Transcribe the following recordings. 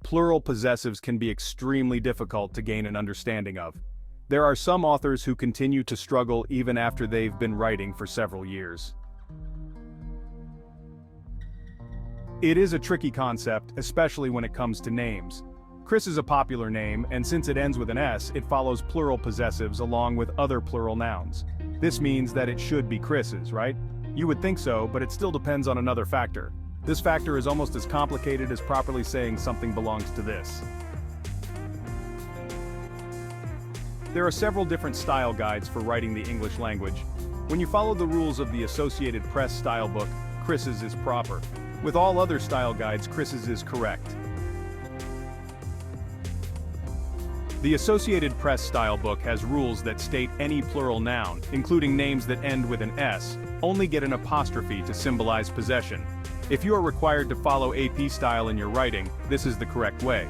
plural possessives can be extremely difficult to gain an understanding of. There are some authors who continue to struggle even after they've been writing for several years. It is a tricky concept, especially when it comes to names. Chris is a popular name, and since it ends with an S, it follows plural possessives along with other plural nouns. This means that it should be Chris's, right? You would think so, but it still depends on another factor. This factor is almost as complicated as properly saying something belongs to this. There are several different style guides for writing the English language. When you follow the rules of the Associated Press style book, Chris's is proper. With all other style guides, Chris's is correct. The Associated Press style book has rules that state any plural noun, including names that end with an S, only get an apostrophe to symbolize possession. If you are required to follow AP style in your writing, this is the correct way.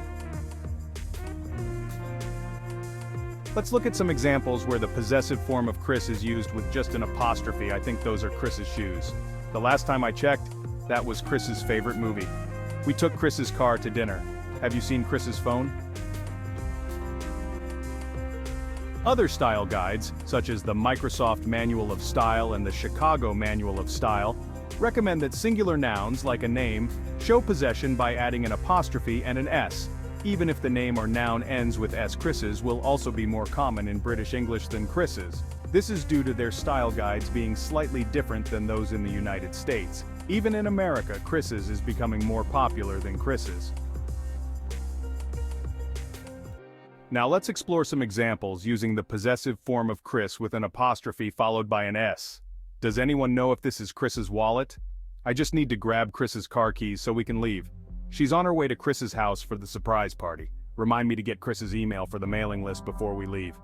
Let's look at some examples where the possessive form of Chris is used with just an apostrophe. I think those are Chris's shoes. The last time I checked, that was Chris's favorite movie. We took Chris's car to dinner. Have you seen Chris's phone? Other style guides, such as the Microsoft Manual of Style and the Chicago Manual of Style, recommend that singular nouns, like a name, show possession by adding an apostrophe and an S, even if the name or noun ends with S. Chris's will also be more common in British English than Chris's. This is due to their style guides being slightly different than those in the United States. Even in America, Chris's is becoming more popular than Chris's. Now let's explore some examples using the possessive form of Chris with an apostrophe followed by an S. Does anyone know if this is Chris's wallet? I just need to grab Chris's car keys so we can leave. She's on her way to Chris's house for the surprise party. Remind me to get Chris's email for the mailing list before we leave.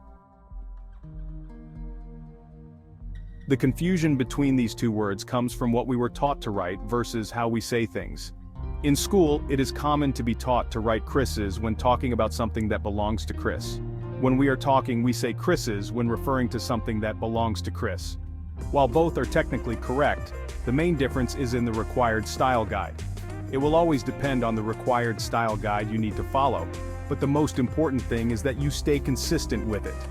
The confusion between these two words comes from what we were taught to write versus how we say things. In school, it is common to be taught to write Chris's when talking about something that belongs to Chris. When we are talking, we say Chris's when referring to something that belongs to Chris. While both are technically correct, the main difference is in the required style guide. It will always depend on the required style guide you need to follow, but the most important thing is that you stay consistent with it.